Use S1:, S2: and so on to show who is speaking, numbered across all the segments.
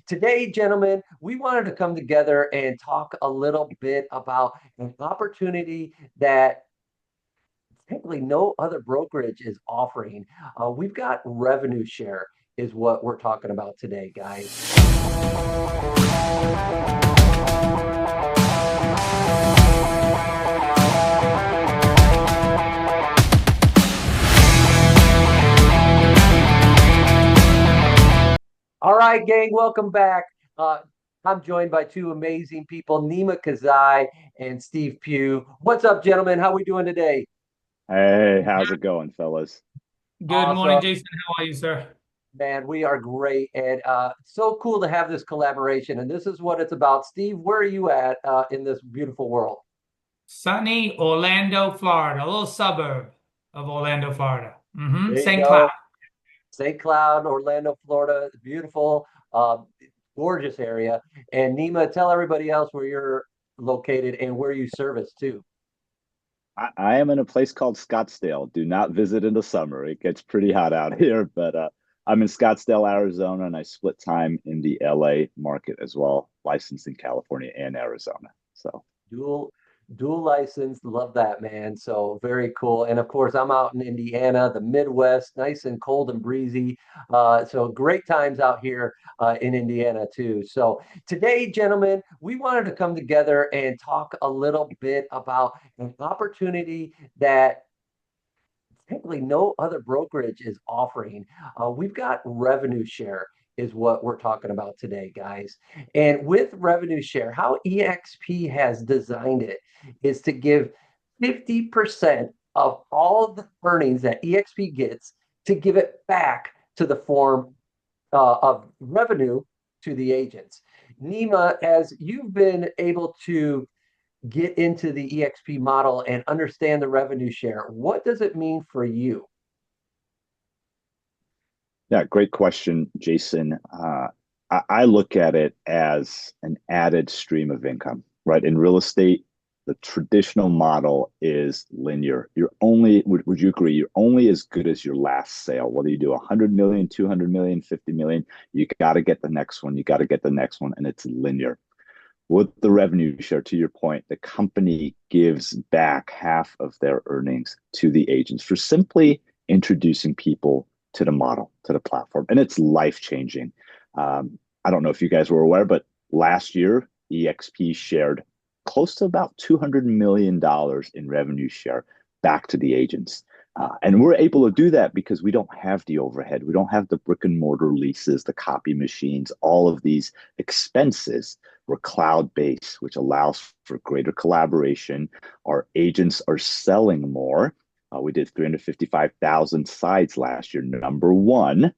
S1: today, gentlemen, we wanted to come together and talk a little bit about an opportunity that technically no other brokerage is offering. We've got revenue share is what we're talking about today, guys. All right, gang, welcome back. I'm joined by two amazing people, Nima Kazai and Steve Pugh. What's up, gentlemen? How we doing today?
S2: Hey, how's it going, fellas?
S3: Good morning,
S1: Awesome,
S3: Jason. How are you, sir?
S1: man. We are great, and so cool to have this collaboration. And this is what it's about. Steve, where are you at in this beautiful world?
S3: Sunny Orlando, Florida, a little suburb of Orlando, Florida.
S1: There you
S3: St. Cloud.
S1: go, St. Cloud, Orlando, Florida. Beautiful, uh, gorgeous area. And Nima, tell everybody else where you're located and where you service too.
S2: I am in a place called Scottsdale. Do not visit in the summer. It gets pretty hot out here, but I'm in Scottsdale, Arizona, and I split time in the LA market as well, licensed in California and Arizona. So,
S1: Dual dual license, love that, man. So very cool. And of course, I'm out in Indiana, the Midwest, nice and cold and breezy. So great times out here in Indiana too. So today, gentlemen, we wanted to come together and talk a little bit about an opportunity that technically no other brokerage is offering. We've got revenue share is what we're talking about today, guys. And with revenue share, how eXp has designed it is to give 50% of all the earnings that eXp gets to give it back to the form of revenue to the agents. Nima, as you've been able to get into the eXp model and understand the revenue share, what does it mean for you?
S2: yeah, great question, Jason. I look at it as an added stream of income, right? In real estate, the traditional model is linear. Would you agree? You're only as good as your last sale. Whether you do 100 million, 200 million, 50 million, you got to get the next one. You got to get the next one, and it's linear. With the revenue share, to your point, the company gives back half of their earnings to the agents for simply introducing people to the model, to the platform. And it's life changing. I don't know if you guys were aware, but last year, eXp shared close to about $200 million in revenue share back to the agents. And we're able to do that because we don't have the overhead. We don't have the brick and mortar leases, the copy machines, all of these expenses. We're cloud based, which allows for greater collaboration. Our agents are selling more. We did 355,000 sides last year. Number one,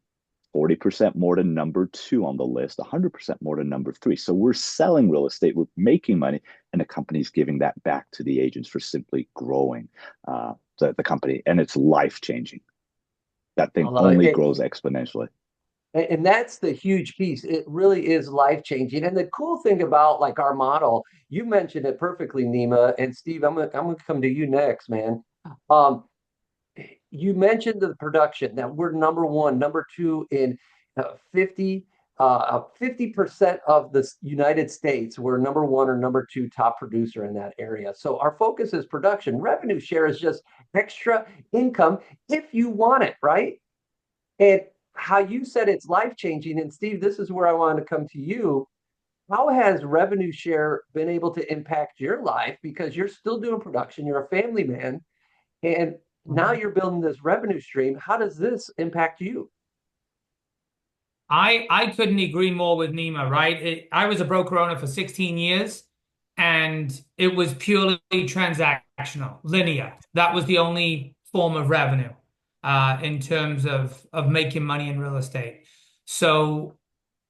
S2: 40% more than number two on the list, 100% more than number three. So we're selling real estate, we're making money, and the company's giving that back to the agents for simply growing the company. And it's life changing. That
S1: I
S2: thing
S1: love
S2: only
S1: it.
S2: grows exponentially.
S1: And that's the huge piece. It really is life changing. And the cool thing about like our model, you mentioned it perfectly, Nima and Steve. I'm gonna come to you next, man. Um, you mentioned the production that we're number one, number two in 50% of the United States. We're number one or number two top producer in that area. So our focus is production. Revenue share is just extra income if you want it, right? And how you said it's life changing. And Steve, this is where I want to come to you. How has revenue share been able to impact your life? Because you're still doing production, you're a family man, and now
S3: Mhm.
S1: you're building this revenue stream. How does this impact you?
S3: I couldn't agree more with Nima, right? I was a broker owner for 16 years and it was purely transactional, linear. That was the only form of revenue in terms of making money in real estate. So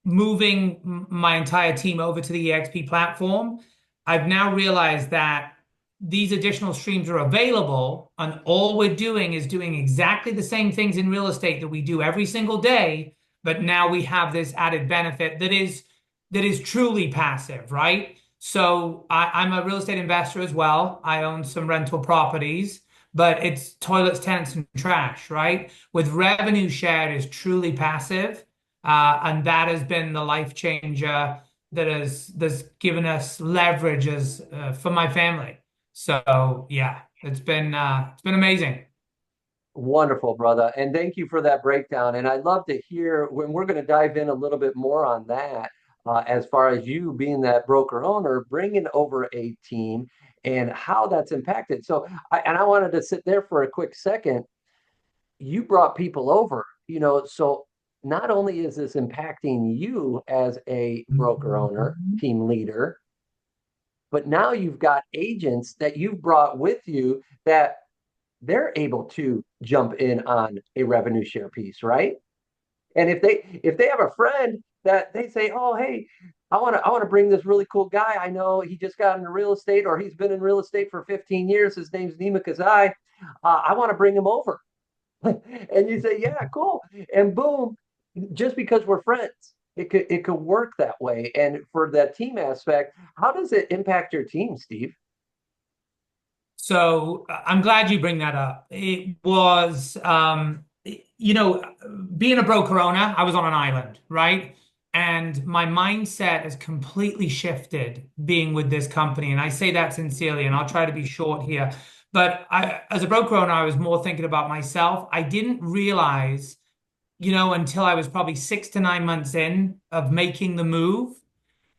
S3: moving my entire team over to the eXp platform, I've now realized that these additional streams are available, and all we're doing is doing exactly the same things in real estate that we do every single day, but now we have this added benefit that is truly passive, right? So I'm a real estate investor as well. I own some rental properties, but it's toilets, tenants, and trash, right? With revenue share, it is truly passive And that has been the life changer that's given us leverage as for my family. So yeah, it's been amazing.
S1: Wonderful, brother. And thank you for that breakdown. And I'd love to hear when we're going to dive in a little bit more on that, as far as you being that broker owner, bringing over a team and how that's impacted. So, I wanted to sit there for a quick second. You brought people over, so not only is this impacting you as a broker owner, team leader, but now you've got agents that you've brought with you that they're able to jump in on a revenue share piece, right? And if they have a friend that they say, "Oh, hey, I want to bring this really cool guy. I know he just got into real estate or he's been in real estate for 15 years. His name's Nima Kazai. I want to bring him over." And you say, "Yeah, cool." And boom, just because we're friends, it could work that way. And for that team aspect, how does it impact your team, Steve?
S3: So I'm glad you bring that up. It was, being a broker owner, I was on an island, right? And my mindset has completely shifted being with this company. And I say that sincerely, and I'll try to be short here. But as a broker owner, I was more thinking about myself. I didn't realize, until I was probably 6 to 9 months in of making the move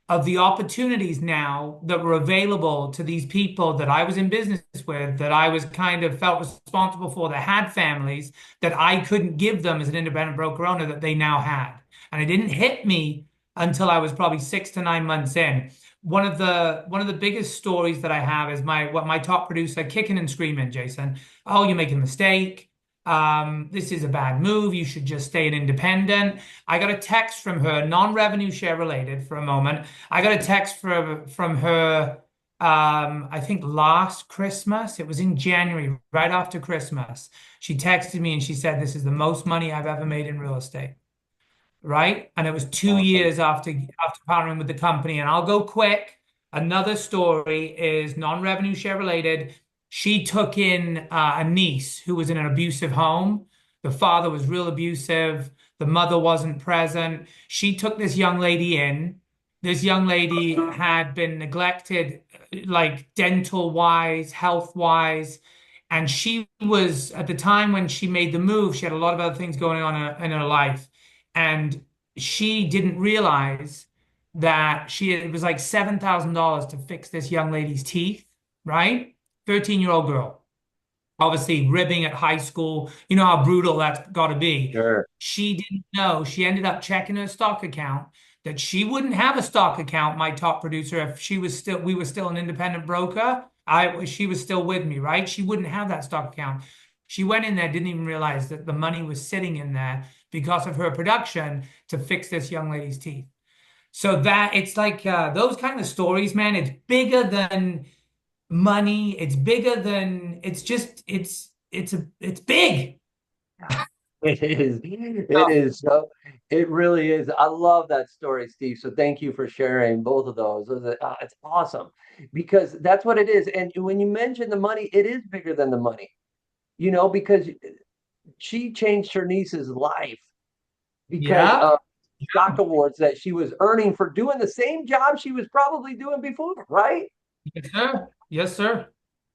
S3: of the opportunities now that were available to these people that I was in business with, that I was kind of felt responsible for, that had families that I couldn't give them as an independent broker owner that they now had. And it didn't hit me until I was probably 6 to 9 months in. One of the biggest stories that I have is my top producer kicking and screaming, Jason. Oh, you're making a mistake. This is a bad move. You should just stay an independent. I got a text from her, non-revenue share related for a moment. I got a text from her, I think last Christmas. It was in January, right after Christmas. She texted me and she said, "This is the most money I've ever made in real estate." Right? And it was two
S1: Awesome.
S3: years after partnering with the company. And I'll go quick. Another story is non-revenue share related. She took in a niece who was in an abusive home. The father was real abusive. The mother wasn't present. She took this young lady in. This young lady had been neglected, like dental wise, health wise. And she was, at the time when she made the move, she had a lot of other things going on in her life. And she didn't realize that it was like $7,000 to fix this young lady's teeth, right? 13-year-old girl, obviously ribbing at high school. You know how brutal that's got to be.
S1: Sure.
S3: She didn't know. She ended up checking her stock account that she wouldn't have a stock account, my top producer, if we were still an independent broker. She was still with me, right? She wouldn't have that stock account. She went in there, didn't even realize that the money was sitting in there because of her production to fix this young lady's teeth. So that it's like those kind of stories, man. It's bigger than money. It's bigger than it's big.
S1: It is. It
S3: Oh,
S1: is. So it really is. I love that story, Steve. So thank you for sharing both of those. It's awesome because that's what it is. And when you mention the money, it is bigger than the money, because she changed her niece's life because
S3: yeah.
S1: of stock awards that she was earning for doing the same job she was probably doing before, right?
S3: Yes, sir. Yes, sir.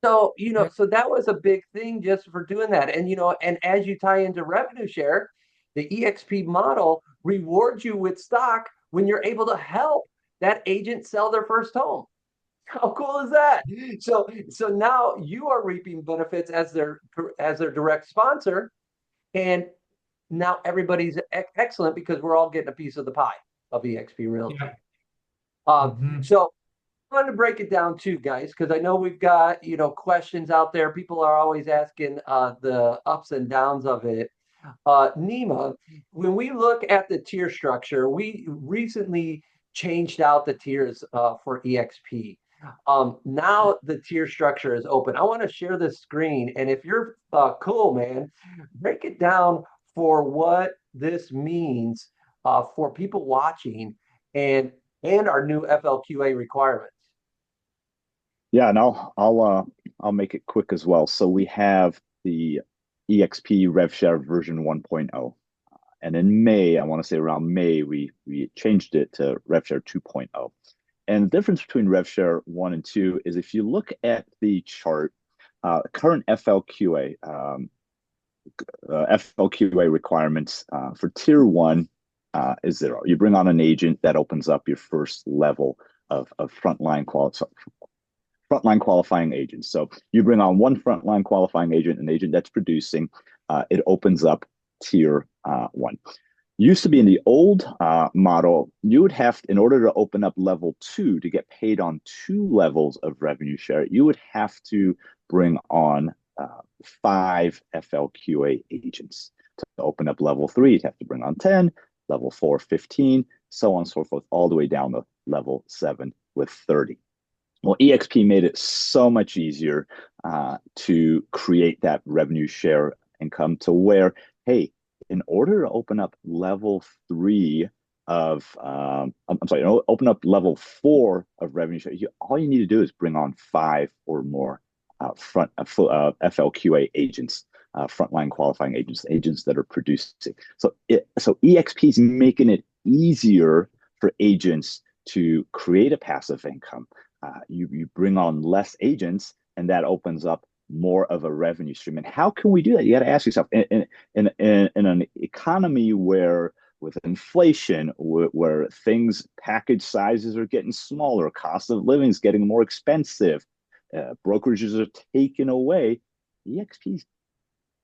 S1: So,
S3: Yeah.
S1: so that was a big thing just for doing that. And, and as you tie into revenue share, the eXp model rewards you with stock when you're able to help that agent sell their first home. How cool is that? So now you are reaping benefits as their direct sponsor, and now everybody's excellent because we're all getting a piece of the pie of eXp Realty.
S3: Yeah. Hmm.
S1: So I wanted to break it down too, guys, because I know we've got questions out there. People are always asking the ups and downs of it. Nima, when we look at the tier structure, we recently changed out the tiers for eXp. Now the tier structure is open. I want to share this screen, and if you're cool, man, break it down for what this means for people watching and our new FLQA requirements.
S2: Yeah, and I'll make it quick as well. So we have the eXp Rev Share version 1.0. And in May, I want to say around May, we changed it to Rev Share 2.0. And the difference between Rev Share 1 and 2 is if you look at the chart, current FLQA requirements for tier 1 is 0. You bring on an agent, that opens up your first level of frontline qualifying agents. So you bring on one frontline qualifying agent, an agent that's producing, it opens up tier 1. Used to be in the old model, you would have, in order to open up level 2 to get paid on 2 levels of revenue share, you would have to bring on 5 FLQA agents. To open up level 3, you'd have to bring on 10, level 4, 15, so on and so forth, all the way down to level 7 with 30. Well, eXp made it so much easier to create that revenue share income to where, hey, in order to open up level 3 of, open up level 4 of revenue share, all you need to do is bring on 5 or more FLQA agents, frontline qualifying agents, agents that are producing. So eXp is making it easier for agents to create a passive income. You bring on less agents, and that opens up more of a revenue stream. And how can we do that? You got to ask yourself, in an economy where with inflation, where things, package sizes are getting smaller, cost of living is getting more expensive, brokerages are taken away, eXp is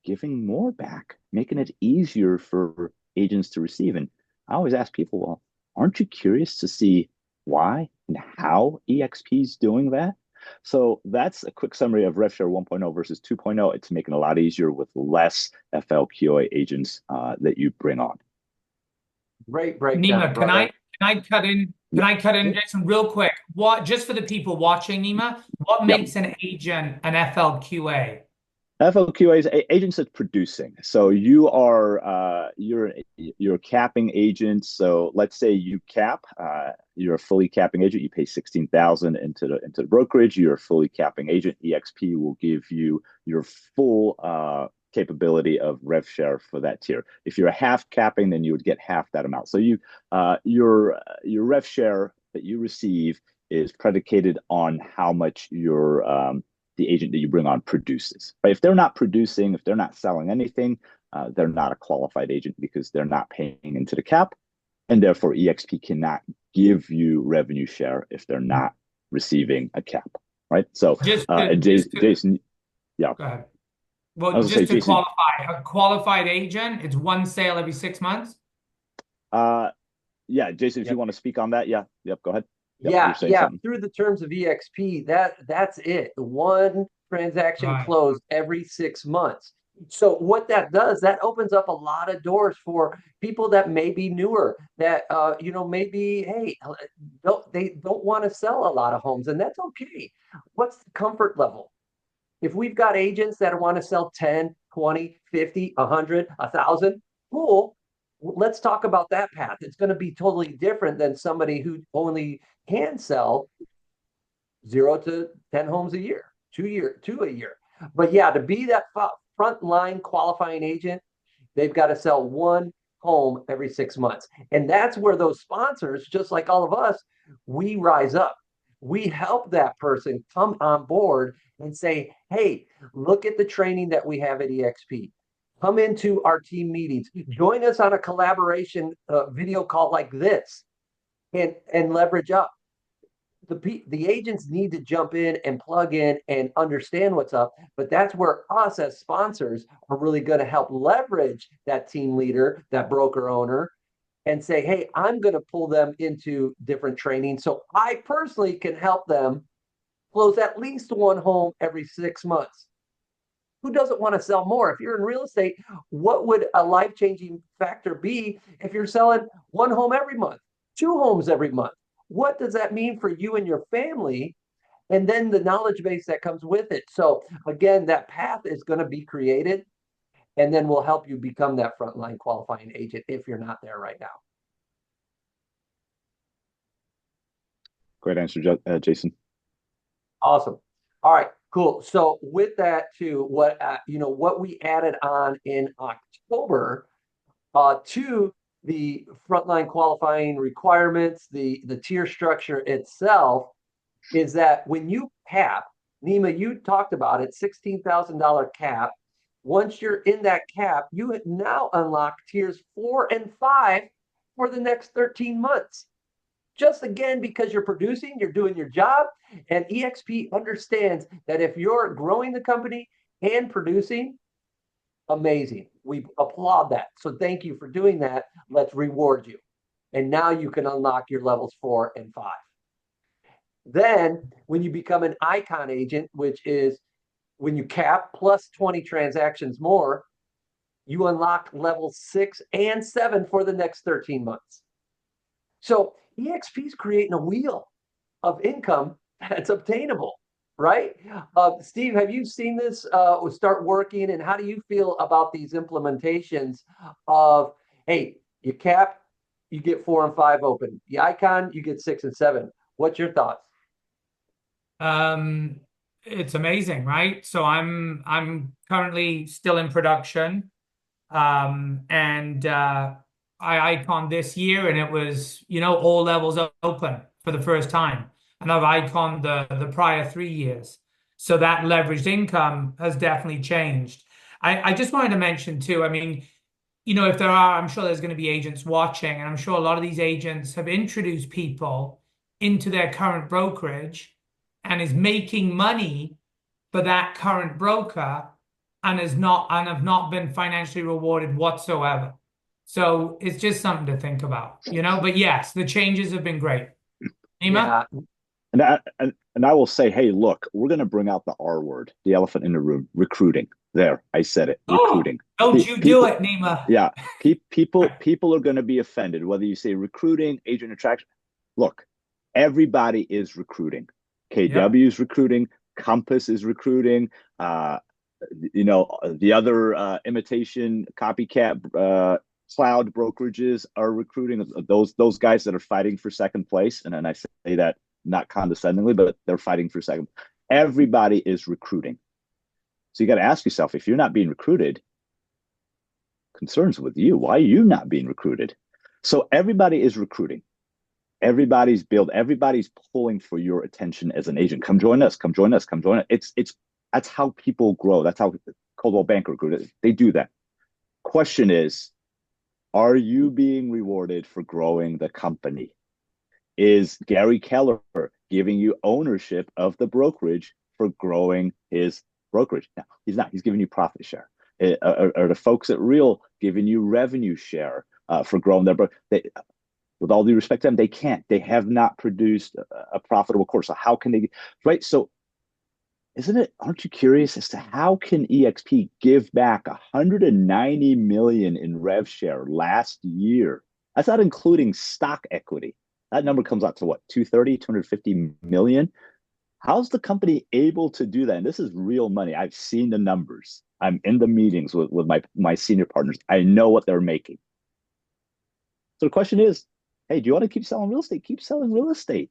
S2: giving more back, making it easier for agents to receive. And I always ask people, well, aren't you curious to see why and how eXp is doing that? So that's a quick summary of Rev Share 1.0 versus 2.0. It's making it a lot easier with less FLQA agents that you bring on.
S1: Great breakdown,
S3: Nima, can I cut in? Can I cut in,
S1: Yeah.
S3: Jason, real quick? What, just for the people watching, Nima, what
S2: Yep.
S3: makes an agent an FLQA?
S2: FLQA is agents that's producing. So you are you're a capping agent. So let's say you cap, you're a fully capping agent. You pay 16,000 into the brokerage. You're a fully capping agent. eXp will give you your full capability of rev share for that tier. If you're a half capping, then you would get half that amount. So your rev share that you receive is predicated on how much the agent that you bring on produces. Right? If they're not producing, if they're not selling anything, they're not a qualified agent because they're not paying into the cap, and therefore eXp cannot give you revenue share if they're not receiving a cap. Right? So, Jason, yeah.
S3: Go ahead. Well, just to Jason, qualify, a qualified agent, it's one sale every 6 months.
S2: Yeah, Jason, if you want to speak on that, yeah, yep, go ahead.
S1: Yep, yeah. Through the terms of eXp, that's it. One transaction closed every 6 months. So what that does, that opens up a lot of doors for people that may be newer, that maybe, hey, they don't want to sell a lot of homes, and that's okay. What's the comfort level? If we've got agents that want to sell 10, 20, 50, 100, 1,000, cool. Let's talk about that path. It's going to be totally different than somebody who only can sell 0 to 10 homes a year, 2 a year. But yeah, to be that frontline qualifying agent, they've got to sell 1 home every 6 months. And that's where those sponsors, just like all of us, we rise up. We help that person come on board and say, hey, look at the training that we have at eXp. Come into our team meetings. Join us on a collaboration video call like this and leverage up. The agents need to jump in and plug in and understand what's up. But that's where us as sponsors are really going to help leverage that team leader, that broker owner, and say, hey, I'm going to pull them into different training so I personally can help them close at least 1 home every 6 months. Who doesn't want to sell more? If you're in real estate, what would a life-changing factor be if you're selling 1 home every month, 2 homes every month? What does that mean for you and your family? And then the knowledge base that comes with it. So again, that path is going to be created, and then we'll help you become that frontline qualifying agent if you're not there right now.
S2: Great answer, Jason.
S1: Awesome. All right, cool. So with that too, what we added on in October To the frontline qualifying requirements, the tier structure itself, is that when you cap, Nima, you talked about it, $16,000 cap. Once you're in that cap, you now unlock tiers 4 and 5 for the next 13 months. Just again, because you're producing, you're doing your job, and eXp understands that if you're growing the company and producing, amazing. We applaud that. So thank you for doing that. Let's reward you. And now you can unlock your levels 4 and 5. Then when you become an icon agent, which is when you cap plus 20 transactions more, you unlock levels 6 and 7 for the next 13 months. So eXp is creating a wheel of income that's obtainable, right? Steve, have you seen this start working, and how do you feel about these implementations of, hey, you cap, you get 4 and 5 open. The icon, you get 6 and 7. What's your thoughts?
S3: It's amazing, right? So I'm currently still in production, and I icon this year, and it was, all levels open for the first time, and I've iconed the prior 3 years. So that leveraged income has definitely changed. I just wanted to mention too, I mean, if there are, I'm sure there's going to be agents watching, and I'm sure a lot of these agents have introduced people into their current brokerage and is making money for that current broker and have not been financially rewarded whatsoever. So it's just something to think about, But yes, the changes have been great. Nima?
S1: Yeah,
S2: And I will say, hey, look, we're going to bring out the R word, the elephant in the room, recruiting. There, I said it,
S3: Oh,
S2: recruiting.
S3: don't you do it, Nima.
S2: Yeah, people are going to be offended whether you say recruiting, agent attraction. Look, everybody is recruiting.
S3: Yep.
S2: KW is recruiting. Compass is recruiting. The other imitation copycat cloud brokerages are recruiting. Those guys that are fighting for second place, and I say that not condescendingly, but they're fighting for second. Everybody is recruiting. So you got to ask yourself, if you're not being recruited, concerns with you. Why are you not being recruited? So everybody is recruiting. Everybody's pulling for your attention as an agent. Come join us. Come join us. Come join us. It's that's how people grow. That's how Coldwell Banker grew. They do that. Question is, are you being rewarded for growing the company? Is Gary Keller giving you ownership of the brokerage for growing his brokerage? No, he's not. He's giving you profit share. Are the folks at Real giving you revenue share for growing their brokerage? With all due respect to them, they can't. They have not produced a profitable course. So how can they? Right. So aren't you curious as to how can eXp give back 190 million in Rev Share last year? That's not including stock equity. That number comes out to what, 250 million? How's the company able to do that? And this is real money. I've seen the numbers. I'm in the meetings with my senior partners. I know what they're making. So the question is, hey, do you want to keep selling real estate? Keep selling real estate.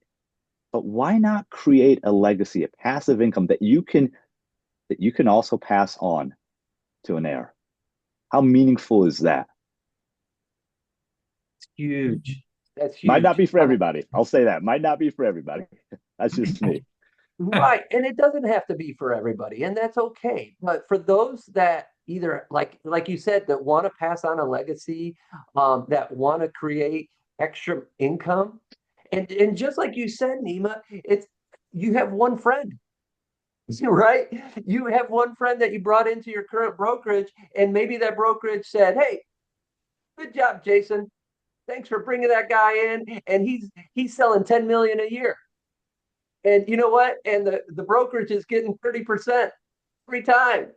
S2: But why not create a legacy, a passive income that you can also pass on to an heir? How meaningful is that?
S1: it's huge. That's
S2: Might not
S1: huge.
S2: be for everybody. I'll say that. Might not be for everybody. That's just me.
S1: Right. And it doesn't have to be for everybody, and that's okay. But for those that either like you said, that want to pass on a legacy, that want to create extra income, and just like you said, Nima, it's you have one friend, right? You have one friend that you brought into your current brokerage, and maybe that brokerage said, "Hey, good job, Jason. Thanks for bringing that guy in, and he's selling 10 million a year." And you know what? And the brokerage is getting 30% free time,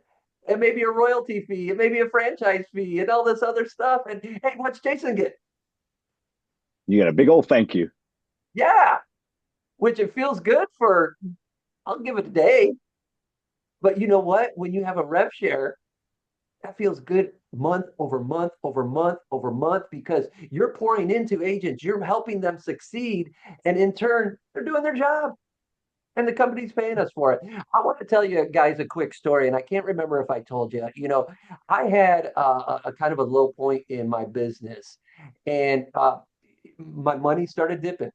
S1: and maybe a royalty fee, and maybe a franchise fee, and all this other stuff. And hey, what's Jason get?
S2: You got a big old thank you.
S1: Yeah, which it feels good for, I'll give it a day. But you know what? When you have a rev share, that feels good month over month over month over month, because you're pouring into agents, you're helping them succeed, and in turn, they're doing their job. and the company's paying us for it. I want to tell you guys a quick story, and I can't remember if I told you. I had a kind of a low point in my business, and my money started dipping.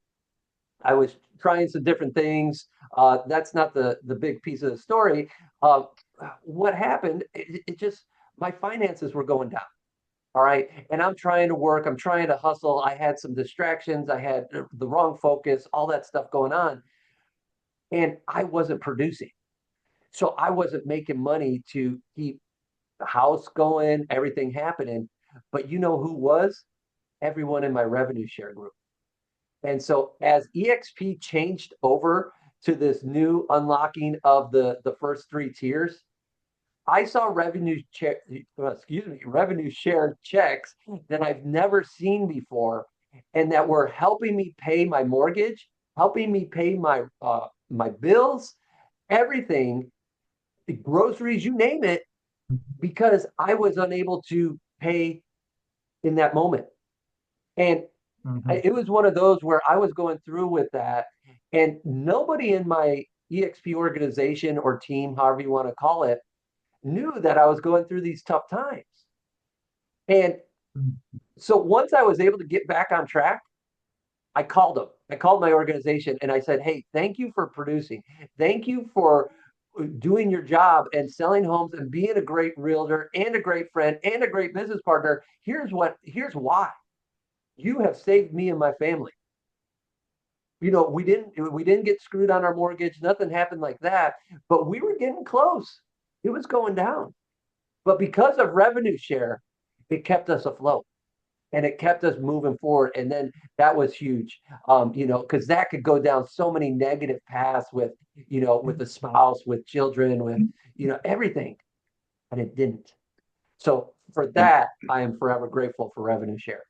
S1: I was trying some different things. That's not the big piece of the story. Uh, what happened? It just my finances were going down. All right. And I'm trying to work, I'm trying to hustle. I had some distractions, I had the wrong focus, all that stuff going on. And I wasn't producing. So I wasn't making money to keep the house going, everything happening. But you know who was? Everyone in my revenue share group. And so as eXp changed over to this new unlocking of the first three tiers, I saw revenue share checks that I've never seen before, and that were helping me pay my mortgage, helping me pay my bills, everything, the groceries, you name it, because I was unable to pay in that moment. And
S3: Mhm.
S1: it was one of those where I was going through with that, and nobody in my EXP organization or team, however you want to call it, knew that I was going through these tough times. And so once I was able to get back on track, I called them. I called my organization and I said, "Hey, thank you for producing. Thank you for doing your job and selling homes and being a great realtor and a great friend and a great business partner. Here's why. You have saved me and my family. We didn't get screwed on our mortgage. Nothing happened like that, but we were getting close. It was going down. But because of revenue share, it kept us afloat and it kept us moving forward. And then that was huge, because that could go down so many negative paths with the spouse, with children, with, everything. And it didn't. So for
S2: And
S1: that, I am forever grateful for revenue share.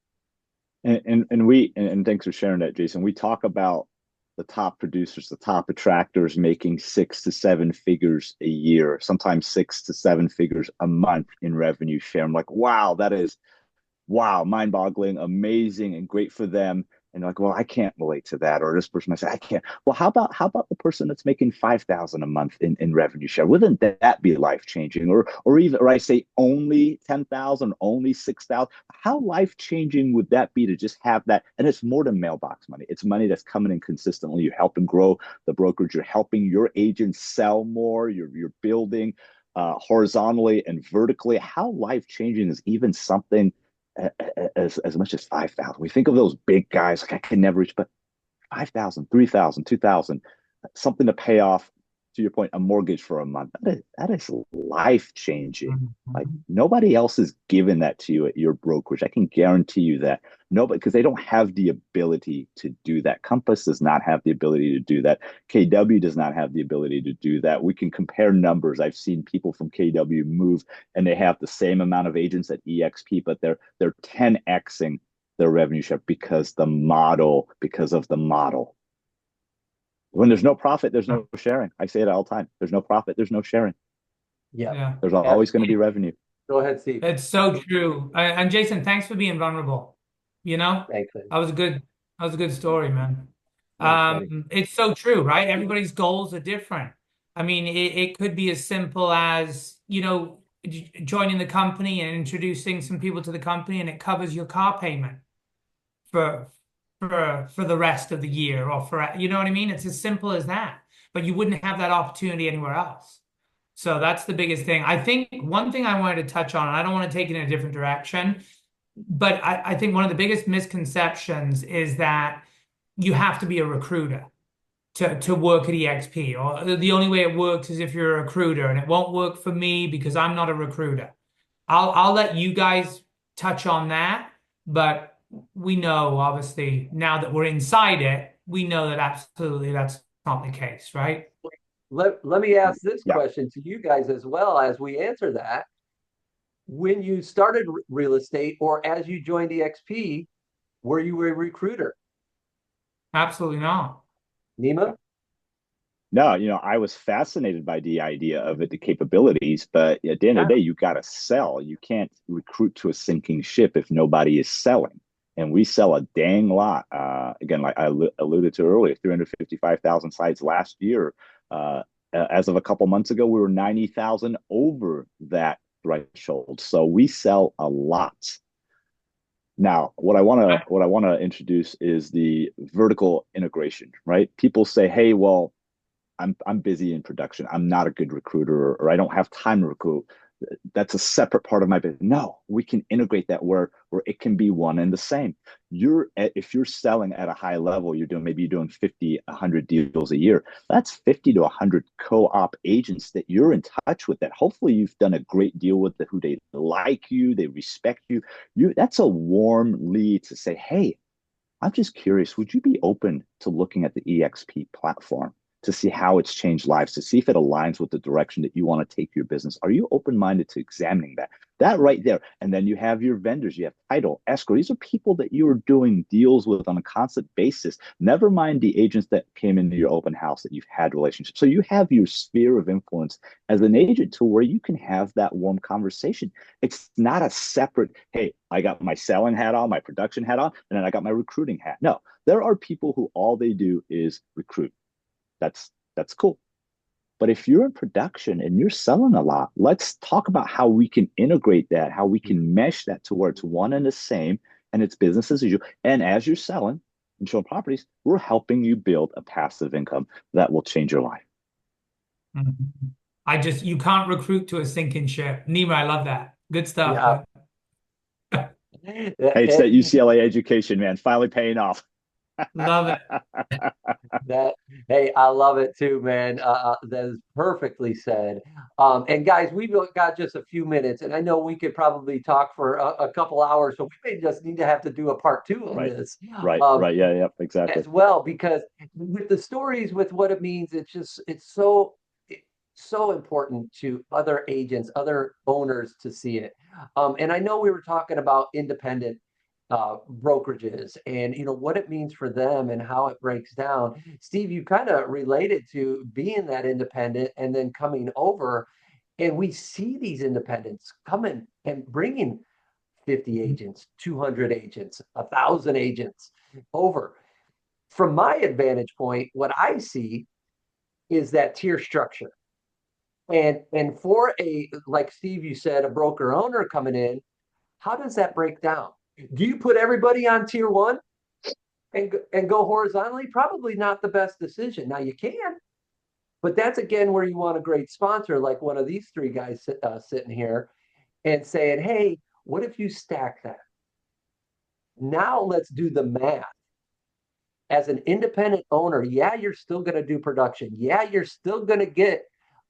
S2: and thanks for sharing that, Jason. We talk about the top producers, the top attractors making 6 to 7 figures a year, sometimes 6 to 7 figures a month in revenue share. I'm like, wow, that is wow, mind boggling, amazing, and great for them. And like, well, I can't relate to that. Or this person might say, I can't. Well, how about the person that's making 5,000 a month in revenue share? Wouldn't that be life changing? Or I say only 10,000, only 6,000. How life changing would that be to just have that? And it's more than mailbox money. It's money that's coming in consistently. You're helping grow the brokerage. You're helping your agents sell more. You're building horizontally and vertically. How life changing is even something as much as 5,000. We think of those big guys like I can never reach, but 5,000, 3,000, 2,000, something to pay off, to your point, a mortgage for a month. That is life changing. Like
S3: Mhm.
S2: nobody else is giving that to you at your brokerage. I can guarantee you that. Nobody, because they don't have the ability to do that. Compass does not have the ability to do that. KW does not have the ability to do that. We can compare numbers. I've seen people from KW move and they have the same amount of agents at EXP, but they're 10xing their revenue share because of the model. When there's no profit, there's no sharing. I say it all the time. There's no profit, there's no sharing.
S1: Yeah,
S3: Yeah,
S2: There's always going to be
S1: absolutely.
S2: revenue.
S1: Go ahead, Steve.
S3: it's so true. And Jason, thanks for being vulnerable. You know,
S1: Thanks, man.
S3: that was a good, that was a good story, man.
S1: Thanks, buddy.
S3: It's so true, right? Everybody's goals are different. I mean, it could be as simple as, joining the company and introducing some people to the company, and it covers your car payment for for the rest of the year, or for, you know what I mean? It's as simple as that. But you wouldn't have that opportunity anywhere else. So that's the biggest thing. I think one thing I wanted to touch on, and I don't want to take it in a different direction, but I think one of the biggest misconceptions is that you have to be a recruiter to work at eXp, or the only way it works is if you're a recruiter, and it won't work for me because I'm not a recruiter. I'll let you guys touch on that, but we know obviously now that we're inside it, we know that absolutely that's not the case, right?
S1: Let me ask this
S2: Yeah.
S1: question to you guys as well as we answer that. When you started real estate or as you joined eXp, were you a recruiter?
S3: Absolutely not.
S1: Nima?
S2: No, I was fascinated by the idea of it, the capabilities, but at the end of
S1: Yeah.
S2: the day, you got to sell. You can't recruit to a sinking ship if nobody is selling. and we sell a dang lot. Again, like I alluded to earlier, 355,000 sites last year. As of a couple months ago, we were 90,000 over that threshold. So we sell a lot. Now, what I want to introduce is the vertical integration, right? People say, "Hey, well, I'm busy in production. I'm not a good recruiter, or I don't have time to recruit. That's a separate part of my business." No, we can integrate that where it can be one and the same. If you're selling at a high level, you're doing 50, 100 deals a year. That's 50 to 100 co-op agents that you're in touch with, that hopefully you've done a great deal with, who they like you, they respect you. That's a warm lead to say, "Hey, I'm just curious, would you be open to looking at the eXp platform to see how it's changed lives, to see if it aligns with the direction that you want to take your business? Are you open-minded to examining that?" That right there. And then you have your vendors, you have title, escrow. These are people that you are doing deals with on a constant basis. Never mind the agents that came into your open house that you've had relationships. So you have your sphere of influence as an agent to where you can have that warm conversation. It's not a separate, "Hey, I got my selling hat on, my production hat on, and then I got my recruiting hat." No, there are people who all they do is recruit. That's cool. But if you're in production and you're selling a lot, let's talk about how we can integrate that, how we can mesh that to where it's one and the same, and it's business as usual. And as you're selling and showing properties, we're helping you build a passive income that will change your life.
S3: You can't recruit to a sinking ship. Nima, I love that. Good
S1: Yeah.
S3: stuff.
S2: Hey, it's that UCLA education, man, finally paying off.
S3: Love it.
S1: That Hey, I love it too, man. That is perfectly said. And guys, we've got just a few minutes, and I know we could probably talk for a couple hours, so we may just need to have to do a part two on
S2: Right,
S1: this,
S2: right. Yeah, exactly.
S1: as well, because with the stories, with what it means, it's so important to other agents, other owners to see it. And I know we were talking about independent brokerages and what it means for them and how it breaks down. Steve, you kind of related to being that independent and then coming over, and we see these independents coming and bringing 50 agents, 200 agents, 1,000 agents over. From my advantage point, what I see is that tier structure. And for like Steve, you said, a broker owner coming in, how does that break down? Do you put everybody on tier one and go horizontally? Probably not the best decision. Now you can, but that's again where you want a great sponsor like one of these three guys sitting here and saying, "Hey, what if you stack that? Now let's do the math." As an independent owner, yeah, you're still going to do production. Yeah, you're still going to get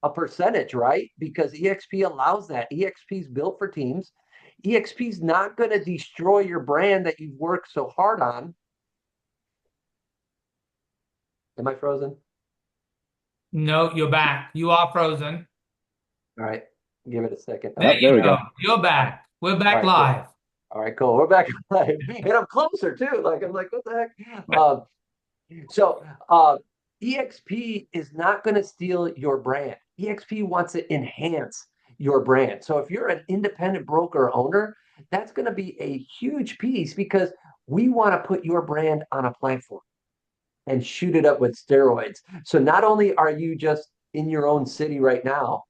S1: a percentage, right? Because eXp allows that. eXp is built for teams. eXp is not going to destroy your brand that you've worked so hard on. Am I frozen?
S3: No, you're back. You are frozen.
S1: All right. Give it a second.
S3: There
S2: There
S3: you
S2: we
S3: go.
S2: go.
S3: You're back. We're
S1: All
S3: back
S1: right, cool.
S3: live.
S1: All right, cool. We're back live. And I'm closer too. I'm like, what the heck? So eXp is not going to steal your brand. eXp wants to enhance your brand. So if you're an independent broker owner, that's going to be a huge piece because we want to put your brand on a platform and shoot it up with steroids. So not only are you just in your own city right now,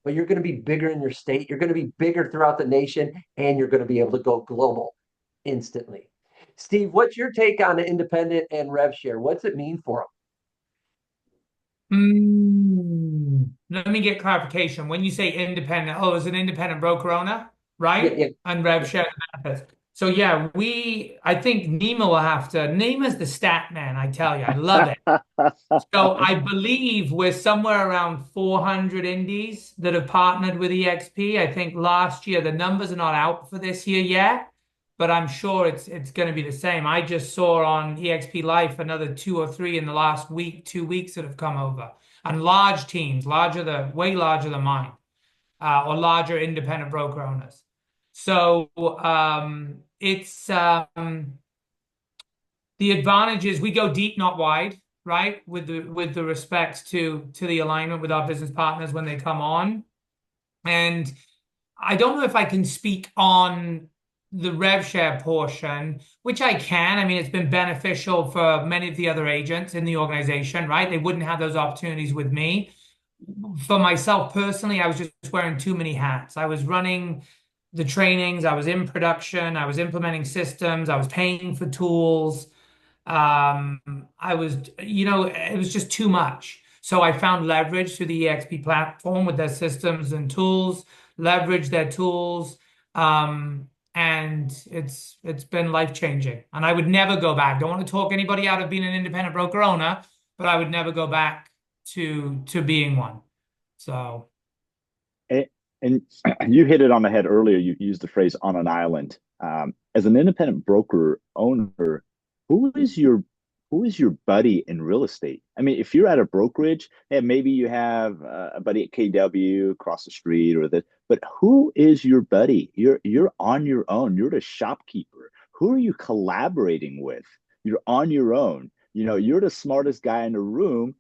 S1: but you're going to be bigger in your state. You're going to be bigger throughout the nation, and you're going to be able to go global instantly. Steve, what's your take on the independent and Rev Share? What's it mean for
S3: Let me get clarification. When you say independent, as an independent broker owner,
S1: them?
S3: right?
S1: Yeah,
S3: And Rev
S1: yeah.
S3: Share the benefits. So yeah, I think Nima will have to. Nima's the stat man, I tell you. I love it. So I believe we're somewhere around 400 indies that have partnered with eXp. I think last year, the numbers are not out for this year yet, but I'm sure it's going to be the same. I just saw on eXp Life another two or three in the last week, 2 weeks that have come over. And large teams, way larger than mine, or larger independent broker owners. So it's the advantage is we go deep, not wide, right? With the respect to the alignment with our business partners when they come on. And I don't know if I can speak on the Rev Share portion, which I can. I mean, it's been beneficial for many of the other agents in the organization, right? They wouldn't have those opportunities with me. For myself personally, I was just wearing too many hats. I was running the trainings, I was in production, I was implementing systems, I was paying for tools. I was, it was just too much. So I found leverage through the eXp platform with their systems and tools, leverage their tools. And it's been life-changing. And I would never go back. Don't want to talk anybody out of being an independent broker owner, but I would never go back to being one. So
S2: And, and you hit it on the head earlier. You used the phrase on an island. As an independent broker owner, who is your buddy in real estate? I mean, if you're at a brokerage, and maybe you have a buddy at KW across the street or that, but who is your buddy? You're on your own. You're the shopkeeper. Who are you collaborating with? You're on your own. You're the smartest guy in the room.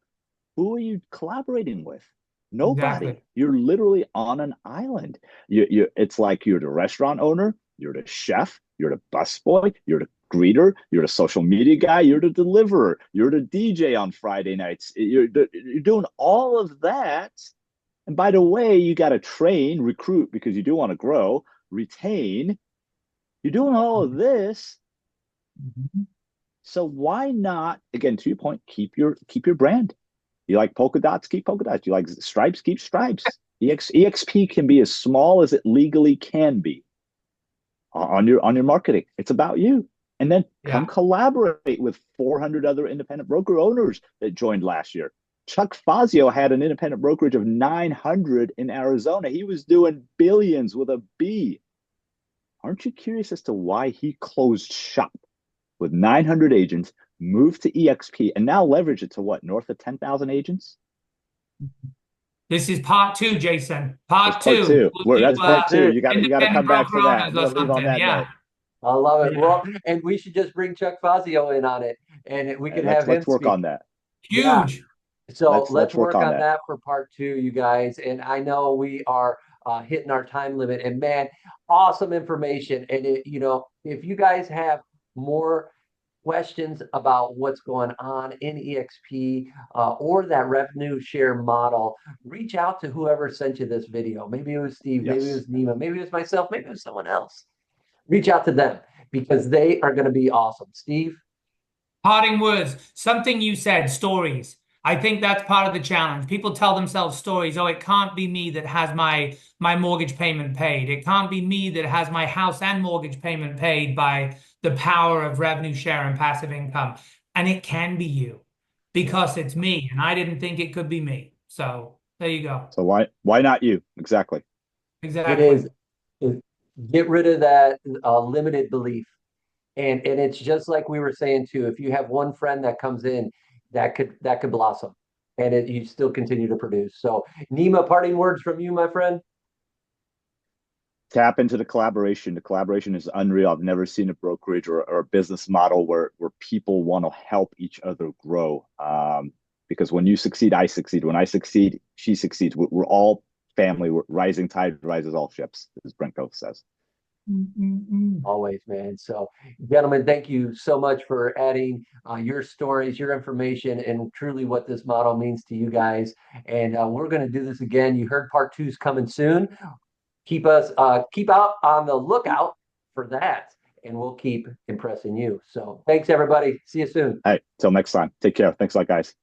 S2: Who are you collaborating with? Nobody.
S3: exactly.
S2: You're literally on an island. It's like you're the restaurant owner, you're the chef, you're the busboy, you're the greeter, you're the social media guy, you're the deliverer, you're the DJ on Friday nights. You're doing all of that. And by the way, you got to train, recruit because you do want to grow, retain. You're doing all of this.
S3: Mhm.
S2: So why not, again, to your point, keep your brand? You like polka dots, keep polka dots. You like stripes, keep stripes. EXP can be as small as it legally can be on your marketing. It's about you. And then come
S3: Yeah.
S2: collaborate with 400 other independent broker owners that joined last year. Chuck Fazio had an independent brokerage of 900 in Arizona. He was doing billions with a B. Aren't you curious as to why he closed shop with 900 agents, moved to EXP, and now leverage it to what, north of 10,000 agents?
S3: This is part two, Jason.
S2: That's
S3: Part
S2: part
S3: two.
S2: two.
S3: We'll do
S2: That's part two. You got to
S3: independent
S2: come back
S3: broker
S2: for that.
S3: owners
S2: We're
S3: or
S2: gonna leave on
S3: something.
S2: that
S3: Yeah.
S2: note.
S1: I love it.
S3: Yeah.
S1: Well, and we should just bring Chuck Fazio in on it, and we could have him
S2: Let's work
S1: speak.
S2: on that.
S1: Yeah.
S3: Huge.
S1: So
S2: Let's
S1: let's
S2: work
S1: work
S2: on
S1: on
S2: that.
S1: that for part two, you guys. And I know we are hitting our time limit. And man, awesome information. And if you guys have more questions about what's going on in eXp or that revenue share model, reach out to whoever sent you this video. Maybe it was Steve, maybe it
S2: Yes.
S1: was Nima, maybe it was myself, maybe it was someone else. Reach out to them because they are going to be awesome. Steve?
S3: Parting words. Something you said, stories. I think that's part of the challenge. People tell themselves stories. Oh, it can't be me that has my mortgage payment paid. It can't be me that has my house and mortgage payment paid by the power of revenue share and passive income. And it can be you because it's me. And I didn't think it could be me. So there you go.
S2: So why not you? Exactly.
S1: It
S3: Exactly.
S1: is. Get rid of that limited belief. And it's just like we were saying too, if you have one friend that comes in, that could blossom and you still continue to produce. So Nima, parting words from you, my friend.
S2: Tap into the collaboration. The collaboration is unreal. I've never seen a brokerage or a business model where people want to help each other grow. Because when you succeed, I succeed. When I succeed, she succeeds. We're all family. We're rising tide rises all ships, as Brent Cove says.
S1: Always, man. So, gentlemen, thank you so much for adding your stories, your information, and truly what this model means to you guys. And we're going to do this again. You heard part two's coming soon. Keep out on the lookout for that, and we'll keep impressing you. So, thanks everybody. See you soon.
S2: Hey, till next time. Take care. Thanks a lot, guys.